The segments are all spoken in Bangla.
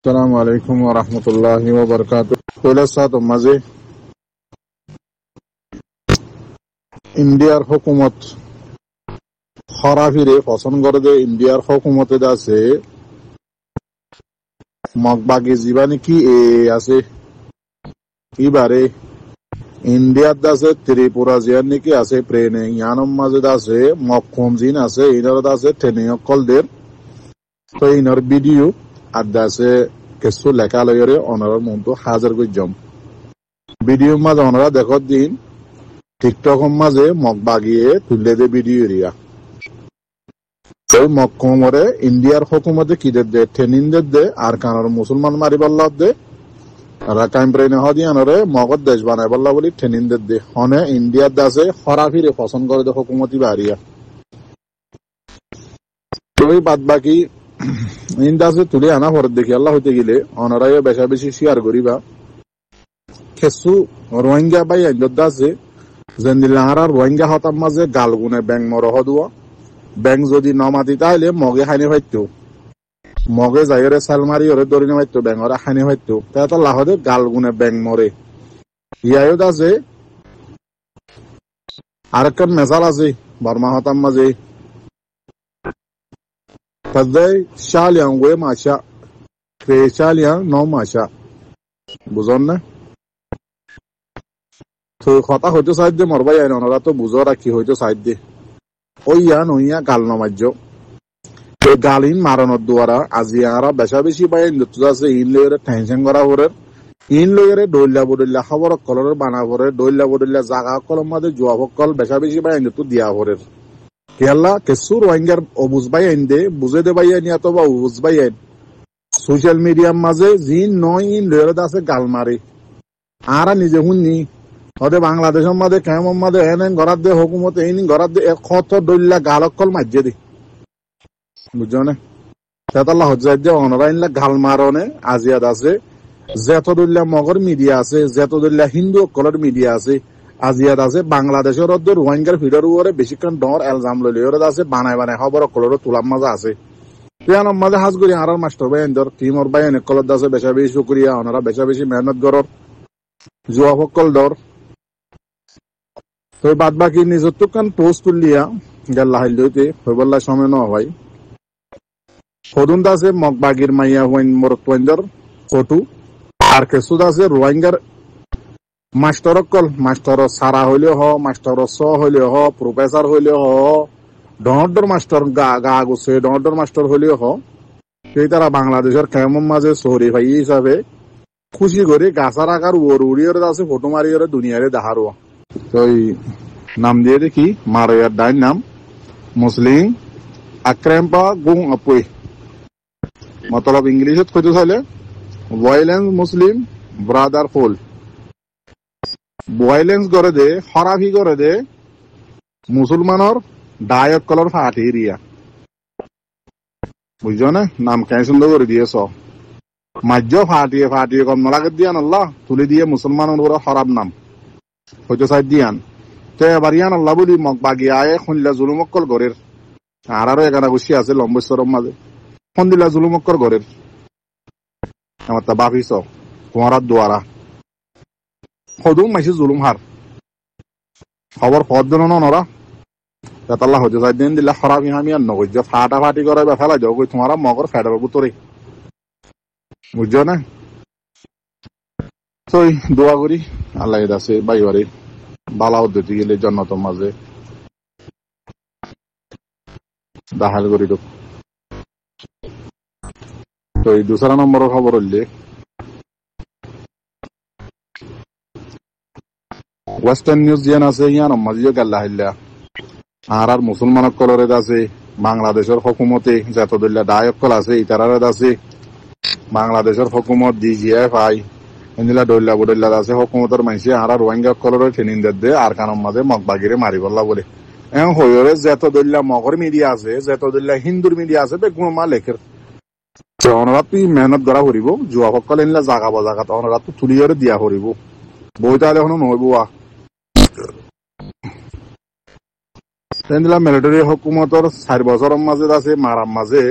আসসালামু আলাইকুম ওয়া রাহমাতুল্লাহি ওয়া বারাকাতুহু। কইলার সাথ মাঝে ইন্ডিয়ার হুকুমত খরাফিরে পছন্দ করে যে ইন্ডিয়ার হুকুমতে আছে মগবাগে জীবানি কি এ আছে ইবারে ইন্ডিয়ার দাসে ত্রিপুরা জিয়ার নাকি আছে প্রেনে ইয়ানম মাঝে আছে মক্কম জিন আছে ইনার আছে ট্রেনিং কলদের তো ইনার ভিডিও আর দাসে কিছু লেখা লইরে অনার মতো হাজার গজম ভিডিও মাঝে ওনারা দেখত দিন টিকটক মাঝে মগবাগিয়ে তুললে দে ভিডিও এরিয়া ওই মক্কমরে ইন্ডিয়ার হুকুমতে কি দে ট্রেনিং দে আর কানার মুসলমান মারিবার লাভ দে রাকাইম ব্রেনে হদিয়ানরে মগদ দেশ বানাই বললা বলি ট্রেনিং দে হনে ইন্ডিয়ার দাসে খরাফিরে পছন্দ করে দে হুকুমতি বাড়িয়া ওই বাদ বাকি ইন্দাসে তুলে আনা পরে দেখি আল্লাহ হইতে গেলে অনারাই বেশা বেশি শেয়ার করিবা কিছু রোহিঙ্গা বাই আইজত আছে জেন্দিলাহারা রোহিঙ্গা হতাম মাঝে গালগুনে ব্যাং মরহ দুয়া ব্যাং যদি নমাতি তাহলে মগে হাইনি হইতো মগে যাইরে সালমারি ওরে দরিনে হইতো ব্যাঙরে হাইনি হইতো তাই তো লাহদে গালগুনে ব্যাং মরে ইয়ায়ত আছে আরেকটা মেজাল আছে বর্মা হতাম মাঝে তাদের শালিয়াং ওয়ে মাসা ক্রে শালিয়াং ন মাসা বুঝন না তো কথা হইতো সাইড মরবাই আইন ওনারা তো বুঝো রাখি হইতো সাইড দিয়ে ওইয়া নইয়া গাল নমাজ্য গালিন মারানোর দ্বারা আজি আরা বেশা বেশি বাইন আছে ইন লইরে টেনশন করা পরে ইন লইরে দইলা বদইলা খবর কলর বানা পরে দইলা বদইলা জাগা কলম মাঝে জবাব কল বেশা বেশি বাইন দিয়া পরে কেলা কিছু রোহিঙ্গার অবুজ বাই আইন দে বুঝে দে বাই আইন তো বা অবুজ বাই আইন সোশ্যাল মিডিয়ার মাঝে জিন নয় ইন লইরে আছে গাল মারে আরা নিজে শুননি ওদের বাংলাদেশের মাঝে কেমন মাঝে এনে ঘরাত দে হুকুমত এই ঘরাত দে কত দইলা গালকল মাঝে দে বুঝছো না সেতাল্লাহ হজ্জাই দিয়ে অনলাইনলা গাল মারনে আজিয়াদ আছে যেতদুল্লাহ মগর মিডিয়া আছে যেতদুল্লাহ হিন্দু কলর মিডিয়া আছে আজিয়াদ আছে বাংলাদেশের রোহিঙ্গার ভিড়ের উপরে বেশিক্ষণ ডর এলজাম লইলে আছে বানায় বানায় খবর কলর তুলার মাঝে আছে পিয়ানোর মাঝে হাজ করি আর মাস্টার ভাই এন্দর টিমর ভাই এনে কলর আছে বেশা বেশি শুক্রিয়া ওনারা বেশা বেশি মেহনত করর জুয়া ফকল দর তো বাদ বাকি নিজের তো কান পোস্ট তুলিয়া গেল্লা হাইল হইতে হইবল্লা সময় ন ভাই সদুন আছে মগবাগির মাইয়া হইন মরকওয়াইন্দর ফটো আর কেসুদ আছে রোহিঙ্গার মাস্টার কল মাস্টার সারা হইলে হ মাস্টার স হইলে হ প্রফেসর হইলে হ ডর মাস্টার গা গা গুছে ডর মাস্টার হইলে হ সেই তারা বাংলাদেশের কেমন মাঝে সরি ভাই হিসাবে খুশি করে গাছার আকার উড়িয়ে আছে ফটো মারিয়ে দুনিয়ারে দেখার তো নাম দিয়ে দেখি মারার ডাইন নাম মুসলিম আক্রেম্পা গুং আপুই মতলব ইংলিশত কইতে চাইলে ভায়োলেন্স মুসলিম ব্রাদার ফুল ভায়োলেন্স করে দে খরাফি করে দে মুসলমানর ডায়ক কলর ফাটি এরিয়া বুঝছো না নাম কেন সুন্দর করে দিয়েছ মাজ্য ফাটিয়ে ফাটিয়ে কম নলাগে দিয়ান আল্লাহ তুলে দিয়ে মুসলমানের উপরে খরাব নাম হয়তো সাইড দিয়ান তো এবার ইয়ান আল্লাহ বলি মগ বাগিয়ে আয়ে শুনলা জুলুমক্কল গড়ের আরো এখানে বসে আছে লম্বেশ্বরম মাঝে সন্দিলা জুলুমক্কর গড়ের আমার তা বাফিস তোমার দোয়ারা সদুম মাইছে জুলুম হার খবর পদ দেন নরা তাল্লাহ হজে যাই দিন দিলা খরাবি আমি আর নগজ ফাটা ফাটি করে বা ফেলা যাও তোমার মগর ফেডার বুতরে বুঝছো না তো দোয়া করি আল্লাহ আছে বাইবারে বালা উদ্যতি গেলে জন্নতর মাঝে দাহাল করি তো তো এই দুসরা নম্বরের খবর হইলে ওয়েস্টার্ন নিউজ জিয়ান আছে ইয়ান মাঝিও গাল্লা হাইল্লা আর মুসলমান কলরে আছে বাংলাদেশের হুকুমতে যতদুল্লা ডায়কল আছে ইতারার আছে বাংলাদেশের হুকুমত ডিজিএফ আই এন্দিলা দইল্লা বদইল্লা আছে হুকুমতের মানুষে আর রোহিঙ্গা কলরে ট্রেনিং দে আর কানের মাঝে মগবাগিরে মারি বললা বলে এম হইরে যতদুল্লা মগর মিডিয়া আছে যতদুল্লা হিন্দুর মিডিয়া আছে বেগুন মা লেখের ওনারা তুই মেহনত করা করিব জুয়া সকল এনলা জাগা বা জাগাত ওনারা তো তুলিয়ে দিয়া করিব বই তাহলে এখনো নহইব মিলিটারি হুকুমতর 4 বছরের মাঝে আছে মারার মাঝে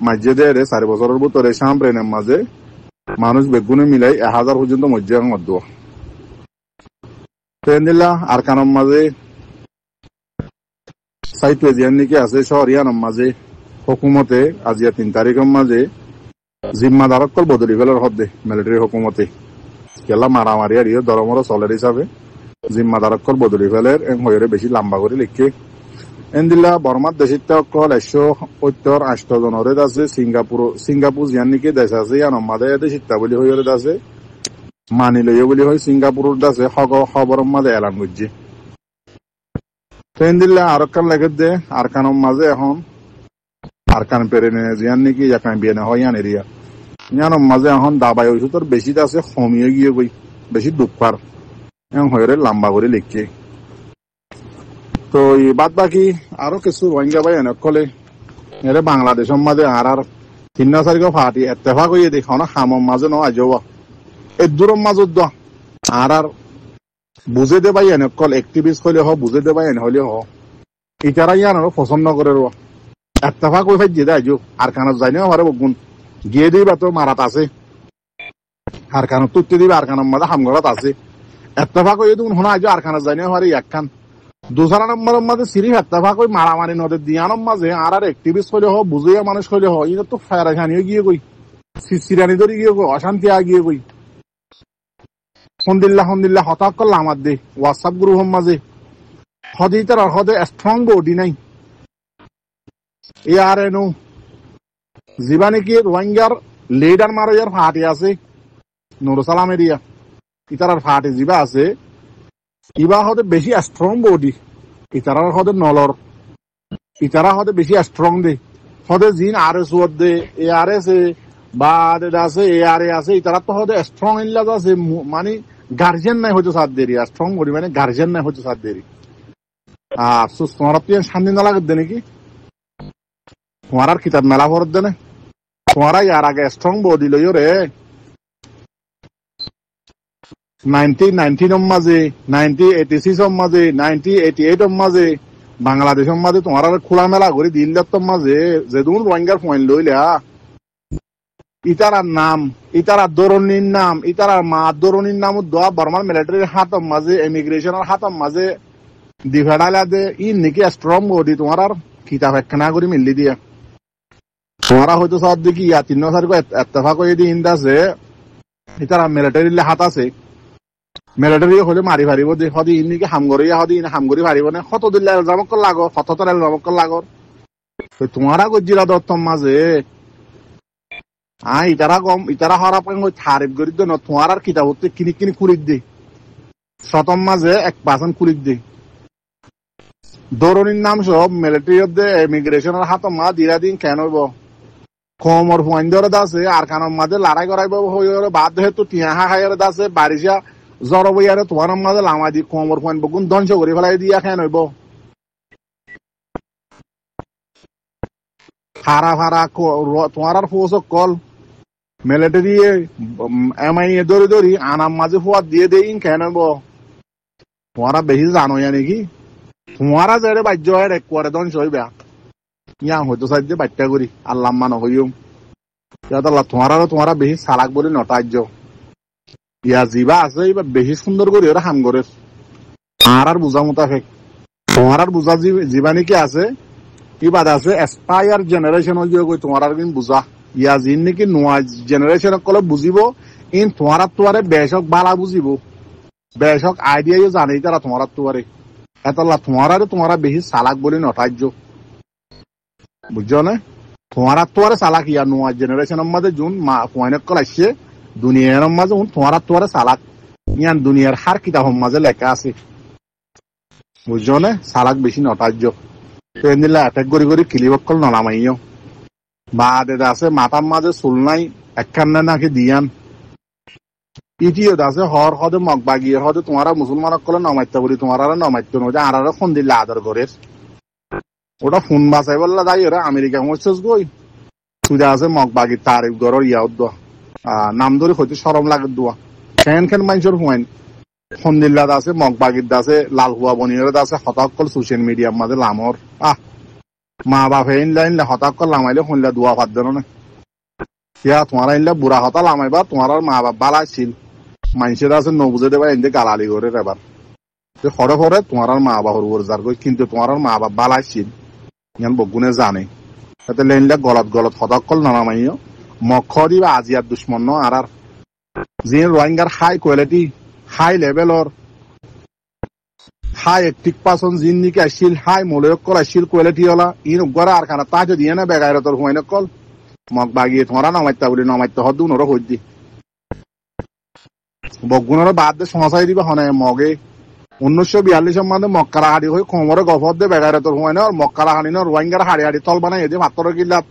মাঝে দেয় 4 বছরের ভিতরে সামপ্রেনের মাঝে মানুষ বেগুনে মিলাই 1000 পর্যন্ত মজ্জা মধ্য তেন্দিল্লা আর কানম মাঝে সাইট এজিয়ান নাকি আছে শহরিয়ানম মাঝে হুকুমতে আজিয়া 3 তারিখের মাঝে জিম্মাদারক কল বদলি ফেলার হদ্দে মিলিটারি হুকুমতে কেলা মারামারি আর দরমর চলের হিসাবে জিম্মাদারক কল বদলি ফেলের হয়ে বেশি লম্বা করে লিখে এন্দিল্লা বর্মার দেশিত অকল 170 জনরে আছে সিঙ্গাপুর জিয়ান নাকি দেশ আছে ইয়ান মাদে দেশিতা বলি হয়ে আছে মানি লইয়ে বলি হয় সিঙ্গাপুরের দাসে খবর মাঝে এলান করছে এন্দিল্লা আরকান লেগে দে আরকানের মাঝে এখন আরকান পেরেনে জিয়ান নাকি ইয়াকান বিয়ানে হয় ইয়ান এরিয়া ইয়ানোর মাঝে এখন দাবাই ওষুধের বেশি আছে কমিয়ে গিয়ে গই বেশি দুঃখার এখন হয়ে লম্বা করে লিখছে তো এই বাদ বাকি আরো কিছু রোহিঙ্গা ভাই এনে কলে এরে বাংলাদেশের মাঝে আর 3 তারিখ ফাটি এত্তেফাক হয়ে দেখো না খামর মাঝে ন আজবা এই দূরের মাজত দোয়া আর বুঝে দে ভাই এনে কল এক্টিভিস্ট হলে হ বুঝে দে ভাই এনে হলে হ ইটারা ইয়ান পছন্দ করে রোয়া এত্তেফাক হয়ে ফাইজে দে আজো আর কানত যাই না আমার বগুন গিয়ে দিবা তো মারাত আছে আর কানত তুত্তি দিবা আর কানের মাঝে হামগড়াত আছে এত্তেফাক হয়ে দেখুন শোনা আজো আর কানত যাই না আমার একখান দুসরা নম্বরের মাঝে সিরিফ এত্তেফাক হয়ে মারামারি নদের দিয়ানোর মাঝে আর এক্টিভিস্ট হলে হ বুঝিয়া মানুষ হলে হ এটা তো ফেরাখানিও গিয়ে গই সিরানি ধরে গিয়ে গই অশান্তি গিয়ে গই হন্দিল্লা হঠাৎ করলে আমার দে হোয়াটসঅ্যাপ গ্রুপের মাঝে হদে তার হদে স্ট্রং বডি নাই এ আর এনো জিবা নাকি রোহিঙ্গার লিডার মারো ইয়ার ফাটি আছে নুরুসালাম এরিয়া ইতার ফাটি জিবা আছে ইবা হদে বেশি স্ট্রং বডি ইতারার হদে নলর ইতারা হদে বেশি স্ট্রং দে হদে জিন আর এস দে এ আর এস বা আছে এ আর এ আছে ইতারা তো হদে স্ট্রং ইল্লা আছে মানে গার্জিয়ান নাই হয়তো সাথ দেরি স্ট্রং বডি মানে গার্জিয়ান নাই হয়তো সাথ দেরি আফসোস তোমার শান্তি না লাগে নাকি তোমার আর কিতাব মেলা ভরত দেনে তোমারা ইয়ার আগে স্ট্রং বডি লইও রে 1990 মাঝে 1986 মাঝে 1988 মাঝে বাংলাদেশের মাঝে তোমার খোলা মেলা করে দিল্লার মাঝে যেদুন রোহিঙ্গার পয়েন্ট লইলা ইতারার নাম ইতারার দরনির নাম ইতারার মা দরনির নাম দোয়া বর্মার মিলিটারির হাতম মাঝে ইমিগ্রেশনের হাতম মাঝে দিফেড়ালা দে ই নাকি স্ট্রং বডি তোমার আর কিতাব একখানা করে মিললি দিয়া তোমারা হয়তো সব দেখি 3 তারিখ এত্তেফাক হয়ে দিয়ে ইন্দাছে ইতারা মিলিটারির হাত আছে মিলিটারি হলে মারি পারিব দে সদি ইনকে হামগরি সদি হামগরি পারিব না কত দিলে এলজামক লাগো 77 এলজামক লাগর তোমারা গজিরা দত্তম মাঝে ইতারা হরা পাই থারিফ করি দে তোমার আর কিতাব কিনি কুড়িক দে শতম মাঝে 1% কুড়িক দে দরনির নাম সব মিলিটারি দে ইমিগ্রেশনের হাত মা দিরা দিন কেন হইব কমর ফুয়াইন্দর দাসে আর কানের মাঝে লড়াই করাইব হয়ে বাদ হেতু টিয়া খাইয়ার দাসে বারিশা জ্বর বইয়ারে তোমার মাঝে লামা দি কমর ফুয়াইন বগুন ধ্বংস করে ফেলাই দিয়া কেন হইব হারা তোমার আর ফৌজ কল মিলিটারি এমআই দরি আনাম মাঝে ফুয়া দিয়ে দেই কেন হইব তোমারা বেশি জানো নাকি তোমারা যারে বাহ্য হয় একবারে ধ্বংস হইবা ইয়া হয়তো সাহায্য বাচ্চা করি আল্লাহ মান হইও তোমারা বেশি চালাক বলে নটার্য ইয়া জিবা আছে এবার বেশি সুন্দর করি ওরা হাম করে আর বুঝা মোতাফেক তোমার আর বুঝা জিবা নাকি আছে ইবাদ আছে এসপায়ার জেনারেশন হয়ে তোমার আর কিন্তু বুঝা ইয়া জিন নাকি নোয়া জেনারেশন কলে বুঝিব ইন তোমারে বেশক বালা বুঝিব বেশক আইডিয়া জানে তারা তোমারে এতলা তোমারা বেশি চালাক বলে নটার্য বুঝছো না তোমারে চালাক ইয়া নোয়া জেনারেশনের মাঝে যোন পয়েন্ট কল আসছে দুনিয়ার মাঝে তোমারে চালাক ইয়ান দুনিয়ার হার কিতাবের মাঝে লেখা আছে বুঝছো না চালাক বেশি নটার্য তো এদিলা অ্যাটাক করি কিলিবক্কল নলামাইও বা দেদা আছে মাথার মাঝে চুল নাই একখানে নাকি দিয়ান ইটিও আছে হর হদে মগ বাগিয়ে হদে তোমারা মুসলমানক কলে নমাইতে বলি তোমার আর নমাইতে নয় আর ফোন দিলে আদর করে ওটা ফোন বাঁচাই বললা যাই ওরা আমেরিকা মরছিস গই সুদা আছে মগ বাগি তারিফ গড়র ইয়াও দোয়া নাম ধরে হইতে সরম লাগে দোয়া খেন মানুষের পয়েন্ট ফোন দিল্লা আছে মগ বাগির আছে লাল হুয়া বনিয়র আছে হতাকল সোশ্যাল মিডিয়ার মাঝে লামর মা বাপে ইনলা হঠাৎ করে লামাইলে শুনলে দোয়া পাত দেন না ইয়া তোমার ইনলা বুড়া হতা লামাইবা তোমার মা বাপ বালা ছিল মানুষের আছে নবুঝে দেবা এনে গালালি করে এবার হরে হরে তোমার মা বাবার উপর যার কই কিন্তু তোমার মা বাপ বালা ছিল ইয়ান বগুনে জানে তাতে লেনলা গলত গলত হঠাৎ করে নামাইও মক্ষ দিবা আজিয়ার দুশ্মন আর যে রোহিঙ্গার হাই কোয়ালিটি হাই লেভেলর হাই একটিক পার্সন জিন নিকে আসছিল হাই মূল্যকল আসছিল কোয়ালিটি হলা ইন উগরা আর খানা তা যদি না বেগাইরতর হুয়াইন কল মগ বাগিয়ে তোমারা নমাইতা বলি নমাইতে হদ্দু নর হইদি বগুনের বাদ দিয়ে সংসাই দিবা হনে মগে 1942 মধ্যে মক্কারা হাড়ি হয়ে কোমরে গফর দিয়ে বেগাইরতর হুয়াইন আর মক্কারা হাড়ি না রোহিঙ্গার হাড়ি হাড়ি তল বানাই এদি মাত্র গিল্লাত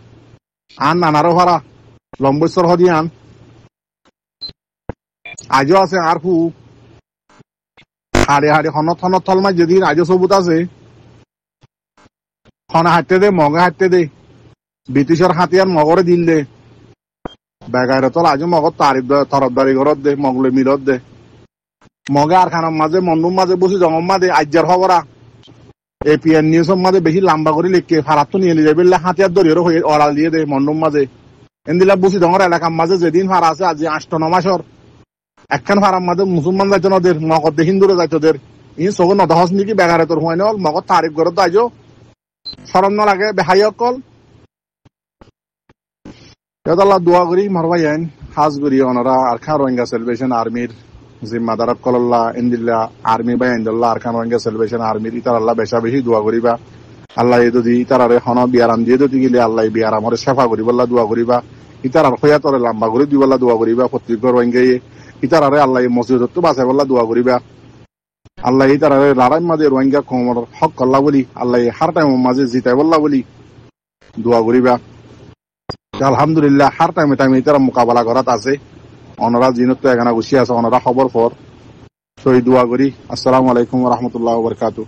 আন নানারও ভাড়া লম্বেশ্বর হদি আন আজও আছে আর ফু হাড়ে হাড়ে হনত থলমাই যেদিন আজও সবুত আছে খনা হাঁটতে দে মগে হাঁটতে দে ব্রিটিশের হাতিয়ার মগরে দিল দে বেগাইরে তল আজও মগর তারিফ তরফদারি ঘরত দে মগলে মিলত দে মগে আর খানার মাঝে মন্ডুর মাঝে বসে জঙ্গম মাঝে আজ্জার খবরা এপিএন নিউজের মাঝে বেশি লম্বা করে লিখে ফারাত তো নিয়ে যাবে হাতিয়ার দরিয়েরও হয়ে অড়াল দিয়ে দে মন্ডুর মাঝে এদিলা বসি জঙ্গর এলাকার মাঝে যেদিন ফারা আছে আজ 8-9 মাসর একখান ফারার মাঝে মুসলমান যাইতো নদের মগর দে হিন্দুরে যাইতোদের ইন সব নদহস নিকি বেগারে তোর হয় নল মগর তারিফ ঘরত আইজো শরম ন লাগে বেহাই অকল আল্লাহ দোয়া করি মারবাই আইন হাজ করি ওনারা আর খান রোহিঙ্গা সেলিব্রেশন আর্মির জিম্মাদার কল্লাহ ইন্দিল্লা আর্মি বা ইন্দাল্লাহ আর খান রোহিঙ্গা সেলিব্রেশন আর্মির ইতার আল্লাহ বেশা বেশি দোয়া করিবা আল্লাহ এই যদি ইতারে হন বিয়ারাম দিয়ে যদি গেলে আল্লাহ বিয়ারামরে সেফা করি বল্লা দোয়া করিবা ইতার আর হইয়া তরে লম্বা করে দিবল্লা দোয়া করিবা প্রত্যেক রোহিঙ্গাই ইতার আরে আল্লাহ মসজিদ তো বাঁচাই বল্লা দোয়া করিবা আল্লাহ ইতার আরে লড়াই মাঝে রোহিঙ্গা কমর হক করলা বলি আল্লাহ হার টাইম মাঝে জিতাই বল্লা বলি দোয়া করিবা আলহামদুলিল্লাহ হার টাইমে ইতারা মোকাবেলা করাত আছে ওনারা জিনত এখানে গুছিয়ে আছে ওনারা খবর পর সই দোয়া করি আসসালামু আলাইকুম রহমতুল্লাহ বরকাতু